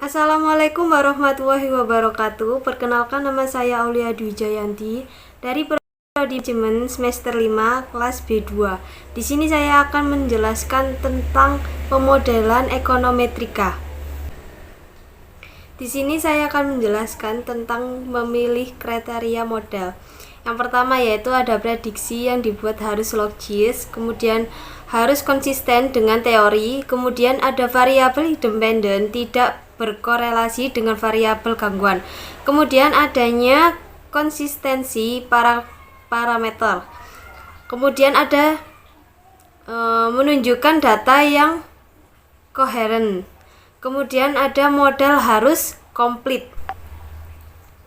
Assalamualaikum warahmatullahi wabarakatuh. Perkenalkan, nama saya Aulia Dwi Jayanti dari Prodi Manajemen semester 5 kelas B2. Di sini saya akan menjelaskan tentang pemodelan ekonometrika. Di sini saya akan menjelaskan tentang memilih kriteria model. Yang pertama yaitu ada prediksi yang dibuat harus logis, kemudian harus konsisten dengan teori, kemudian ada variabel independen tidak berkorelasi dengan variabel gangguan, kemudian adanya konsistensi parameter, kemudian ada menunjukkan data yang koheren, kemudian ada model harus komplit.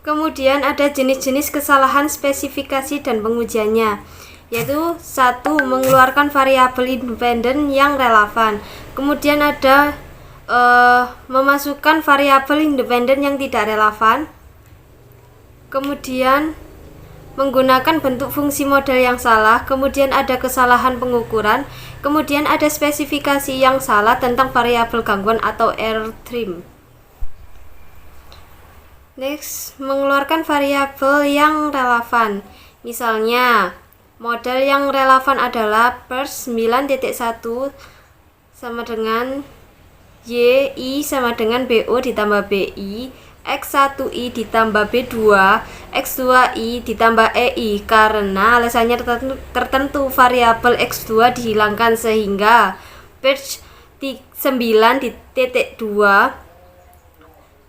Kemudian ada jenis-jenis kesalahan spesifikasi dan pengujiannya, yaitu 1. Mengeluarkan variabel independen yang relevan. Kemudian ada memasukkan variabel independen yang tidak relevan. Kemudian menggunakan bentuk fungsi model yang salah. Kemudian ada kesalahan pengukuran. Kemudian ada spesifikasi yang salah tentang variabel gangguan atau error trim. Next, mengeluarkan variabel yang relevan. Misalnya, model yang relevan adalah pers 9.1 sama dengan Y sama dengan BO ditambah BI, X1I ditambah B2, X2I ditambah EI. Karena alasannya tertentu variabel X2 dihilangkan sehingga pers 9.2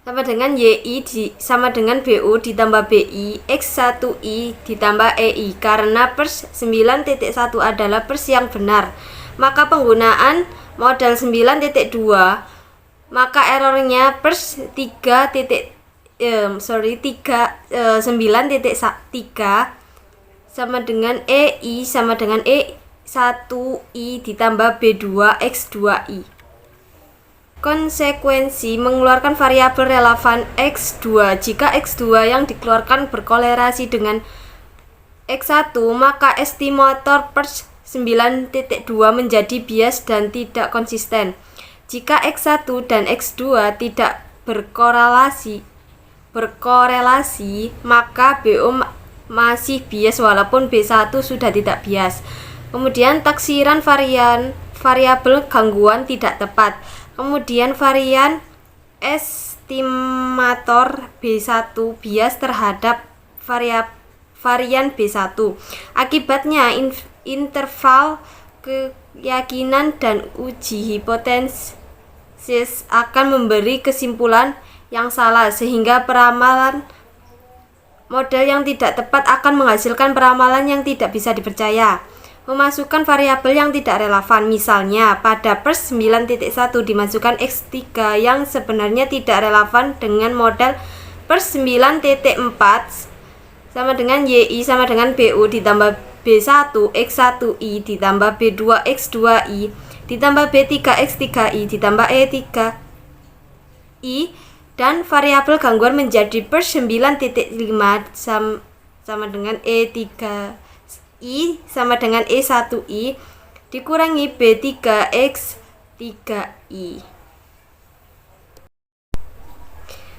sama dengan YI sama dengan BO ditambah BI, X1I ditambah EI. Karena pers 9.1 adalah pers yang benar, maka penggunaan model 9.2, maka errornya pers 9.3 sama dengan EI sama dengan E1I ditambah B2 X2I. Konsekuensi mengeluarkan variabel relevan X2. Jika X2 yang dikeluarkan berkorelasi dengan X1, maka estimator pers 9.2 menjadi bias dan tidak konsisten. Jika X1 dan X2 tidak berkorelasi, maka BO masih bias walaupun B1 sudah tidak bias. Kemudian taksiran variabel gangguan tidak tepat. Kemudian varian estimator B1 bias terhadap varian B1. Akibatnya interval keyakinan dan uji hipotesis akan memberi kesimpulan yang salah, sehingga peramalan model yang tidak tepat akan menghasilkan peramalan yang tidak bisa dipercaya. Memasukkan variabel yang tidak relevan. Misalnya, pada pers 9.1 dimasukkan X3 yang sebenarnya tidak relevan dengan model pers 9.4 sama dengan YI sama dengan BO ditambah B1 X1I ditambah B2 X2I ditambah B3 X3I ditambah E3I, dan variabel gangguan menjadi pers 9.5 sama dengan E3I sama dengan E1I dikurangi B3 X3I.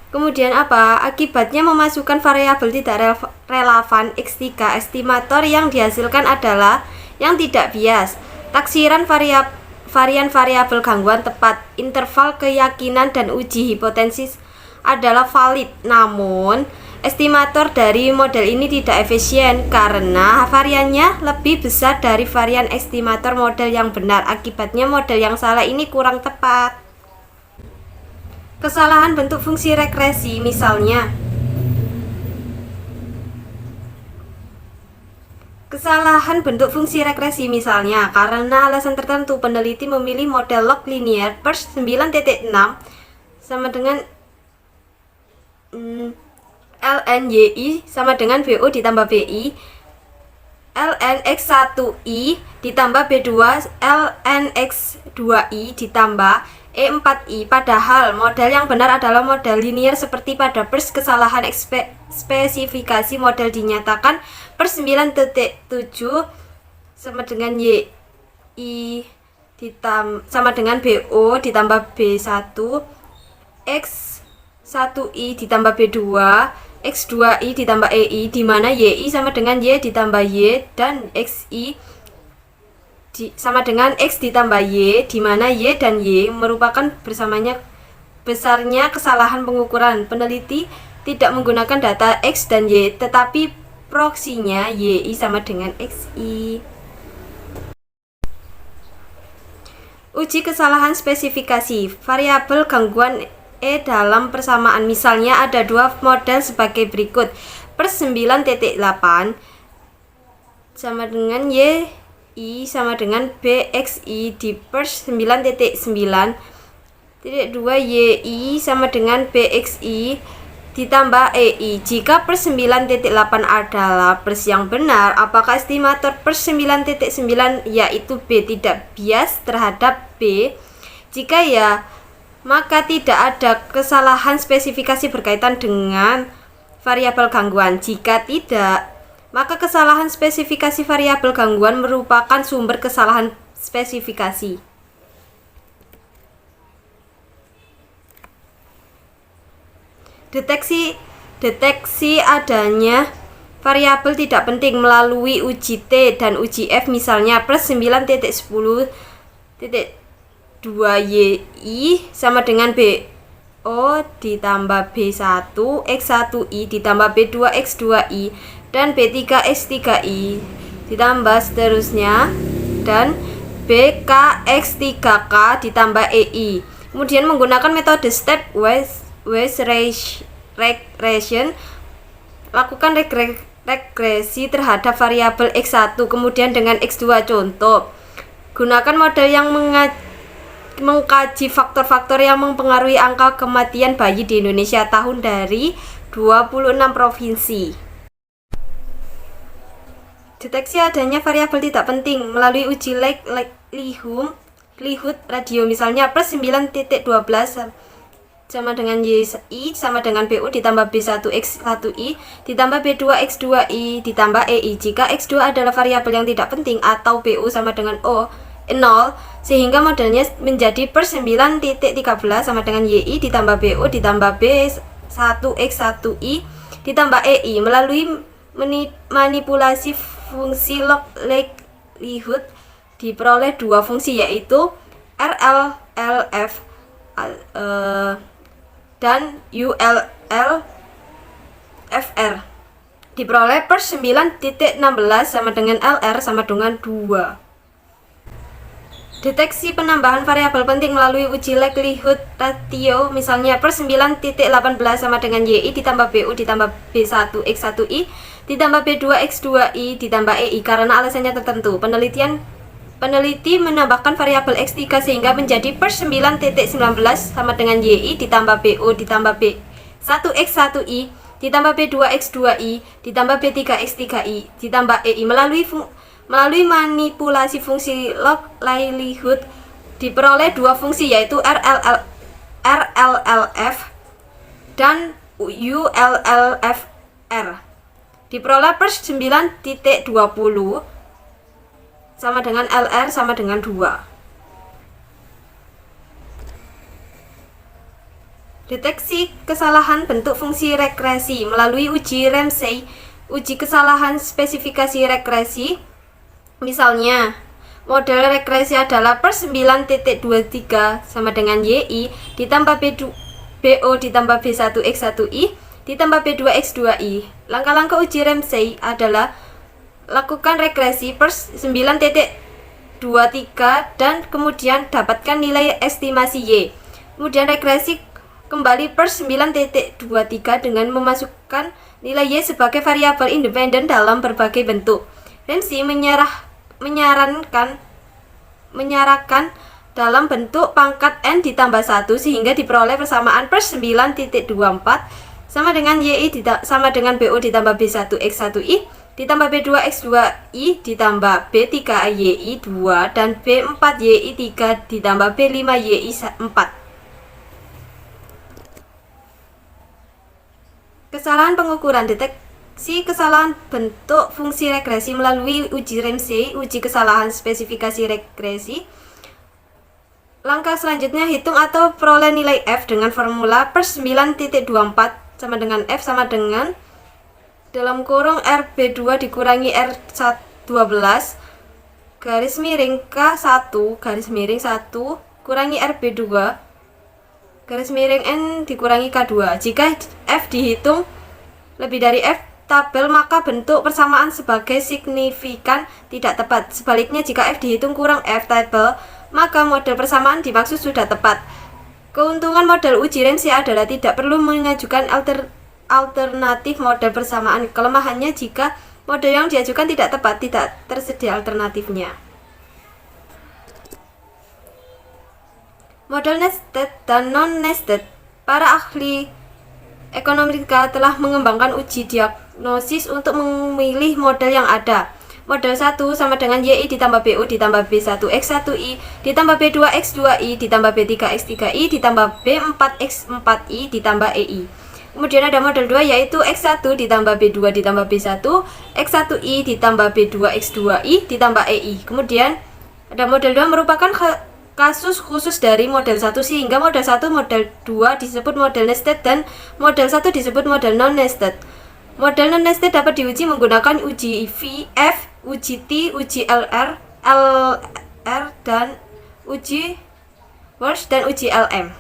Kemudian apa? Akibatnya memasukkan variabel tidak relevan X3, estimator yang dihasilkan adalah yang tidak bias. Taksiran varian variabel gangguan tepat, interval keyakinan dan uji hipotesis adalah valid, namun estimator dari model ini tidak efisien karena variannya lebih besar dari varian estimator model yang benar. Akibatnya model yang salah ini kurang tepat. Kesalahan bentuk fungsi regresi misalnya. Kesalahan bentuk fungsi regresi misalnya karena alasan tertentu peneliti memilih model log linear pers 9.6 sama dengan ln YI sama dengan BO ditambah BI, ln X1I ditambah B2 ln X2I ditambah E4I. Padahal model yang benar adalah model linear seperti pada pers. Kesalahan spesifikasi model dinyatakan pers 9.7 sama dengan YI sama dengan BO ditambah B1 X 1i ditambah B2 X2i ditambah EI, di mana YI sama dengan Y ditambah Y dan XI sama dengan X ditambah Y, di mana Y dan Y merupakan besarnya kesalahan pengukuran. Peneliti tidak menggunakan data X dan Y, tetapi proksinya YI sama dengan XI. Uji kesalahan spesifikasi variabel gangguan E dalam persamaan. Misalnya ada dua model sebagai berikut. Per 9.8 sama dengan YI sama dengan BXI di per 9.9.2 YI sama dengan BXI ditambah EI. Jika per 9.8 adalah pers yang benar, apakah estimator per 9.9 yaitu B tidak bias terhadap B? Jika ya, maka tidak ada kesalahan spesifikasi berkaitan dengan variabel gangguan. Jika tidak, maka kesalahan spesifikasi variabel gangguan merupakan sumber kesalahan spesifikasi. Deteksi adanya variabel tidak penting melalui uji T dan uji F, misalnya plus 9.10.2 YI sama dengan BO ditambah B1 X1I ditambah B2 X2I dan B3 X3I ditambah seterusnya dan BK X3K ditambah EI. Kemudian menggunakan metode stepwise regression, lakukan regresi terhadap variabel X1 kemudian dengan X2. Contoh, gunakan model yang mengkaji faktor-faktor yang mempengaruhi angka kematian bayi di Indonesia tahun dari 26 provinsi. Deteksi adanya variabel tidak penting melalui uji likelihood radio, misalnya plus 9.12 sama dengan YI sama dengan BU ditambah B1 X1I ditambah B2 X2I ditambah EI. Jika X2 adalah variabel yang tidak penting atau BU sama dengan 0, sehingga modelnya menjadi per 9.13 sama dengan YI ditambah BU ditambah B1 X1I ditambah EI. Melalui manipulasi fungsi log likelihood diperoleh dua fungsi, yaitu RLLF dan ULLFR. Diperoleh per 9.16 sama dengan LR sama dengan 2. Deteksi penambahan variabel penting melalui uji likelihood ratio, misalnya per 9.18 sama dengan YI ditambah BU ditambah B1 X1I ditambah B2 X2I ditambah EI karena alasannya tertentu. Peneliti menambahkan variabel X3 sehingga menjadi per 9.19 sama dengan YI ditambah BO ditambah B1 X1I ditambah B2 X2I ditambah B3 X3I ditambah EI. Melalui manipulasi fungsi log likelihood diperoleh dua fungsi, yaitu RLLF dan ULLFR. Diperoleh per 9.20 sama dengan LR sama dengan 2. Deteksi kesalahan bentuk fungsi regresi melalui uji Ramsey, uji kesalahan spesifikasi regresi. Misalnya, model regresi adalah per 9.23 sama dengan YI ditambah BO ditambah B1 X1I ditambah B2 X2I. Langkah-langkah uji Ramsey adalah lakukan regresi per 9.23 dan kemudian dapatkan nilai estimasi Y. Kemudian regresi kembali per 9.23 dengan memasukkan nilai Y sebagai variabel independen dalam berbagai bentuk. Ramsey menyarankan dalam bentuk pangkat N ditambah 1 sehingga diperoleh persamaan per 9.24 sama dengan YI sama dengan BO ditambah B1 X1I ditambah B2 X2I ditambah B3 YI 2 dan B4 YI 3 ditambah B5 YI 4. Kesalahan pengukuran. Deteksi kesalahan bentuk fungsi regresi melalui uji Ramsey, uji kesalahan spesifikasi regresi. Langkah selanjutnya, hitung atau peroleh nilai F dengan formula per 9.24 sama dengan F sama dengan dalam kurung RB2 dikurangi R12 garis miring K1 garis miring 1 kurangi RB2 garis miring N dikurangi K2. Jika F dihitung lebih dari F tabel, maka bentuk persamaan sebagai signifikan tidak tepat. Sebaliknya, jika F dihitung kurang F tabel, maka model persamaan dimaksud sudah tepat. Keuntungan model uji Ramsey adalah tidak perlu mengajukan alternatif model persamaan. Kelemahannya, jika model yang diajukan tidak tepat, tidak tersedia alternatifnya. Model nested dan non-nested. Para ahli ekonomika telah mengembangkan uji diagnosis untuk memilih model yang ada. Model 1 sama dengan YI ditambah BU ditambah B1X1I ditambah B2X2I ditambah B3X3I ditambah B4X4I ditambah EI. Kemudian ada model 2 yaitu X1 ditambah B2 ditambah B1 X1I ditambah B2X2I ditambah EI. Kemudian ada model 2 merupakan kasus khusus dari model 1 sehingga model 1, model 2 disebut model nested dan model 1 disebut model non-nested. Model non-nested dapat diuji menggunakan uji F, uji T, uji LR, dan uji Walsh dan uji LM.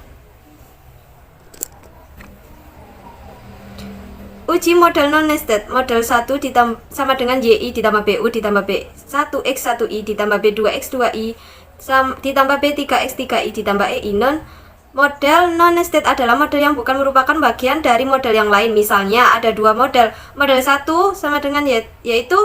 Uji model non-nested. Model 1 sama dengan YI ditambah BU ditambah B1X1I ditambah B2X2I ditambah B3X3I ditambah EI. Model non-nested adalah model yang bukan merupakan bagian dari model yang lain. Misalnya ada dua model. Model 1 sama dengan yaitu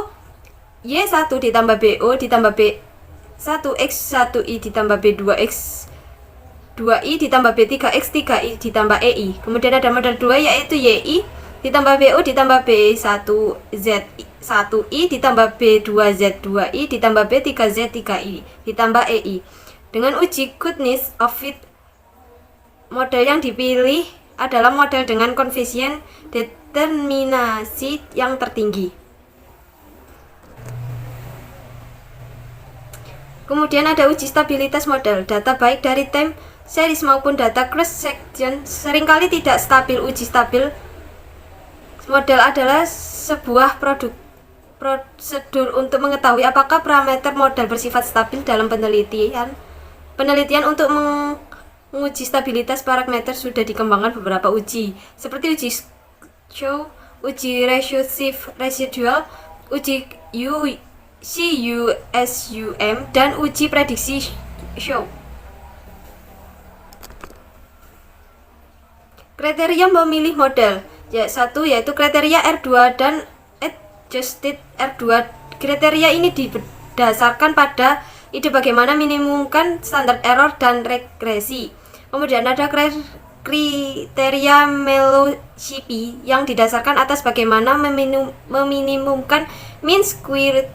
Y1 ditambah BO ditambah B1X1I ditambah B2X2I ditambah B3X3I ditambah EI. Kemudian ada model 2 yaitu YI ditambah BO ditambah B1Z1I ditambah B2Z2I ditambah B3Z3I ditambah EI. Dengan uji goodness of fit, model yang dipilih adalah model dengan koefisien determinasi yang tertinggi. Kemudian ada uji stabilitas model. Data baik dari time series maupun data cross section seringkali tidak stabil. Uji stabil model adalah sebuah prosedur untuk mengetahui apakah parameter model bersifat stabil dalam penelitian. Penelitian untuk menguji stabilitas parameter sudah dikembangkan beberapa uji, seperti uji show, uji recursive residual, uji CUSUM, dan uji prediksi show. Kriteria memilih model. Satu yaitu kriteria R2 dan adjusted R2. Kriteria ini didasarkan pada ide bagaimana minimumkan standar error dan regresi. Kemudian ada kriteria Mellowshipy yang didasarkan atas bagaimana meminimumkan mean squared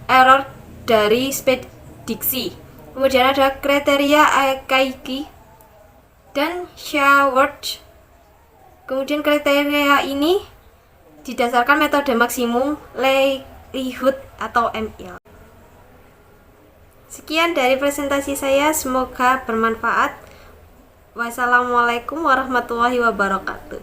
error dari prediksi. Kemudian ada kriteria Akaiki dan Shawart. Kemudian kriteria ini didasarkan metode maksimum likelihood atau ML. Sekian dari presentasi saya, semoga bermanfaat. Wassalamualaikum warahmatullahi wabarakatuh.